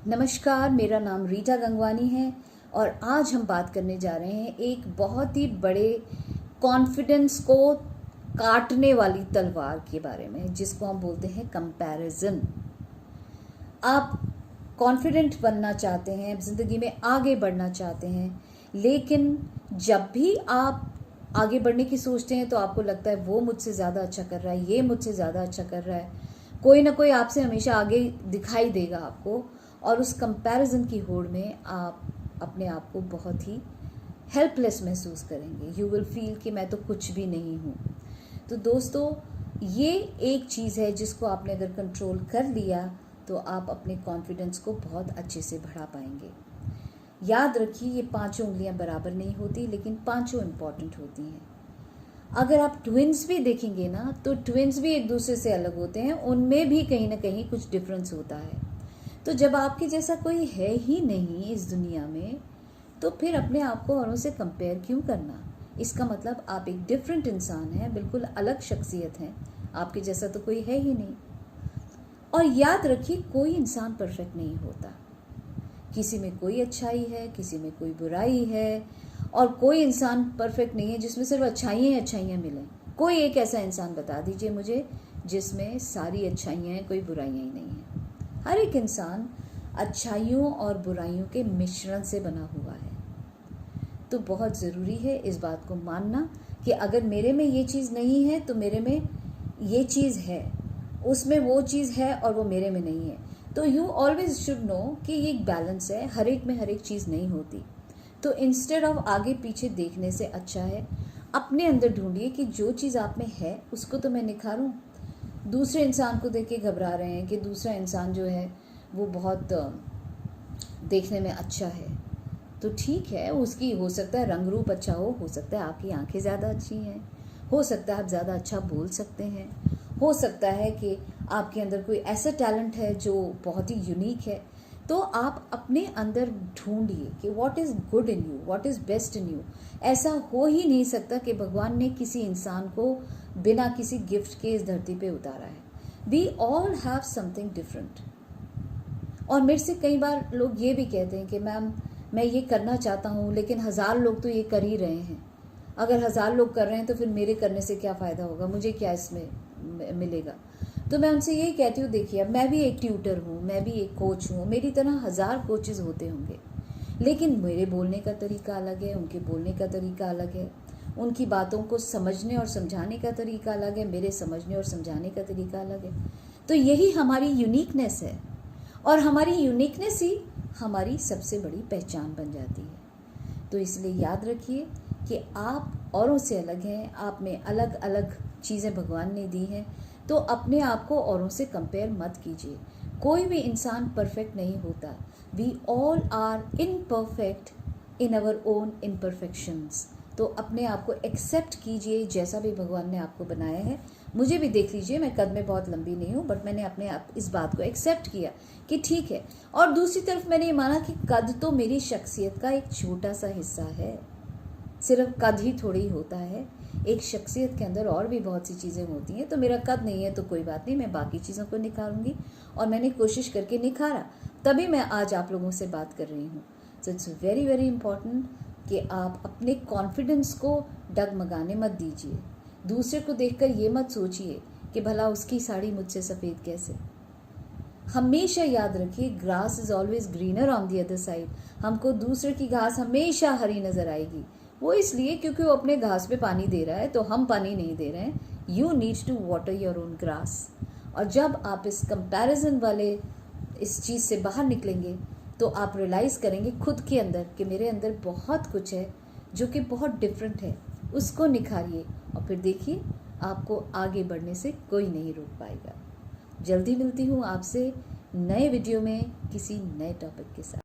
नमस्कार, मेरा नाम रीटा गंगवानी है और आज हम बात करने जा रहे हैं एक बहुत ही बड़े कॉन्फिडेंस को काटने वाली तलवार के बारे में, जिसको हम बोलते हैं कंपैरिजन। आप कॉन्फिडेंट बनना चाहते हैं, ज़िंदगी में आगे बढ़ना चाहते हैं, लेकिन जब भी आप आगे बढ़ने की सोचते हैं तो आपको लगता है वो मुझसे ज़्यादा अच्छा कर रहा है, ये मुझसे ज़्यादा अच्छा कर रहा है, कोई ना कोई आपसे हमेशा आगे दिखाई देगा आपको, और उस कंपैरिजन की होड़ में आप अपने आप को बहुत ही हेल्पलेस महसूस करेंगे। यू विल फील कि मैं तो कुछ भी नहीं हूँ। तो दोस्तों, ये एक चीज़ है जिसको आपने अगर कंट्रोल कर लिया तो आप अपने कॉन्फिडेंस को बहुत अच्छे से बढ़ा पाएंगे। याद रखिए, ये पांचों उंगलियां बराबर नहीं होती, लेकिन पांचों इम्पॉर्टेंट होती हैं। अगर आप ट्विन्स भी देखेंगे ना, तो ट्विन्स भी एक दूसरे से अलग होते हैं, उनमें भी कहीं ना कहीं कुछ डिफरेंस होता है। तो जब आपके जैसा कोई है ही नहीं इस दुनिया में, तो फिर अपने आप को औरों से कंपेयर क्यों करना। इसका मतलब आप एक डिफरेंट इंसान हैं, बिल्कुल अलग शख्सियत हैं, आपके जैसा तो कोई है ही नहीं। और याद रखिए, कोई इंसान परफेक्ट नहीं होता। किसी में कोई अच्छाई है, किसी में कोई बुराई है, और कोई इंसान परफेक्ट नहीं है जिसमें सिर्फ अच्छाइयाँ ही अच्छाइयाँ मिलें। कोई एक ऐसा इंसान बता दीजिए मुझे जिसमें सारी अच्छाइयाँ हैं, कोई बुराइयाँ ही नहीं हैं। हर एक इंसान अच्छाइयों और बुराइयों के मिश्रण से बना हुआ है। तो बहुत ज़रूरी है इस बात को मानना कि अगर मेरे में ये चीज़ नहीं है तो मेरे में ये चीज़ है, उसमें वो चीज़ है और वो मेरे में नहीं है। तो यू ऑलवेज शुड नो कि ये एक बैलेंस है, हर एक में हर एक चीज़ नहीं होती। तो इंस्टेड ऑफ आगे पीछे देखने से अच्छा है अपने अंदर ढूंढिए कि जो चीज़ आप में है उसको तो मैं निखारूं। दूसरे इंसान को देख के घबरा रहे हैं कि दूसरा इंसान जो है वो बहुत देखने में अच्छा है, तो ठीक है, उसकी हो सकता है रंग रूप अच्छा हो सकता है आपकी आंखें ज़्यादा अच्छी हैं, हो सकता है आप ज़्यादा अच्छा बोल सकते हैं, हो सकता है कि आपके अंदर कोई ऐसा टैलेंट है जो बहुत ही यूनिक है। तो आप अपने अंदर ढूंढिए कि what is good in you, what is best in you. ऐसा हो ही नहीं सकता कि भगवान ने किसी इंसान को बिना किसी गिफ्ट के इस धरती पे उतारा है। We all have something different. और मेरे से कई बार लोग ये भी कहते हैं कि मैम, मैं ये करना चाहता हूँ लेकिन 1000 लोग तो ये कर ही रहे हैं। अगर 1000 लोग कर रहे हैं तो फिर मेरे करने से क्या फ़ायदा होगा, मुझे क्या इसमें मिलेगा। तो मैं उनसे यही कहती हूँ, देखिए, अब मैं भी एक ट्यूटर हूँ, मैं भी एक कोच हूँ, मेरी तरह 1000 कोचेज़ होते होंगे, लेकिन मेरे बोलने का तरीका अलग है, उनके बोलने का तरीका अलग है, उनकी बातों को समझने और समझाने का तरीका अलग है, मेरे समझने और समझाने का तरीका अलग है। तो यही हमारी यूनिकनेस है, और हमारी यूनिकनेस ही हमारी सबसे बड़ी पहचान बन जाती है। तो इसलिए याद रखिए कि आप औरों से अलग हैं, आप में अलग अलग चीज़ें भगवान ने दी हैं। तो अपने आप को औरों से कंपेयर मत कीजिए। कोई भी इंसान परफेक्ट नहीं होता। We all are imperfect in our own imperfections. तो अपने आप को एक्सेप्ट कीजिए जैसा भी भगवान ने आपको बनाया है। मुझे भी देख लीजिए, मैं कद में बहुत लंबी नहीं हूँ, बट मैंने अपने आप इस बात को एक्सेप्ट किया कि ठीक है। और दूसरी तरफ मैंने ये माना कि कद तो मेरी शख्सियत का एक छोटा सा हिस्सा है, सिर्फ कद ही थोड़ी होता है। एक शख्सियत के अंदर और भी बहुत सी चीज़ें होती हैं। तो मेरा कद नहीं है तो कोई बात नहीं, मैं बाकी चीज़ों को निखारूंगी, और मैंने कोशिश करके निखारा, तभी मैं आज आप लोगों से बात कर रही हूँ। So it's very very important कि आप अपने कॉन्फिडेंस को डगमगाने मत दीजिए। दूसरे को देखकर ये मत सोचिए कि भला उसकी साड़ी मुझसे सफ़ेद कैसे। हमेशा याद रखिए, grass is always greener on the other side. हमको दूसरे की घास हमेशा हरी नज़र आएगी। वो इसलिए क्योंकि वो अपने घास पे पानी दे रहा है, तो हम पानी नहीं दे रहे हैं। You need to water your own grass. और जब आप इस कंपैरिजन वाले इस चीज़ से बाहर निकलेंगे तो आप रियलाइज़ करेंगे खुद के अंदर कि मेरे अंदर बहुत कुछ है जो कि बहुत डिफरेंट है। उसको निखारिए और फिर देखिए, आपको आगे बढ़ने से कोई नहीं रोक पाएगा। जल्दी मिलती हूँ आपसे नए वीडियो में किसी नए टॉपिक के साथ।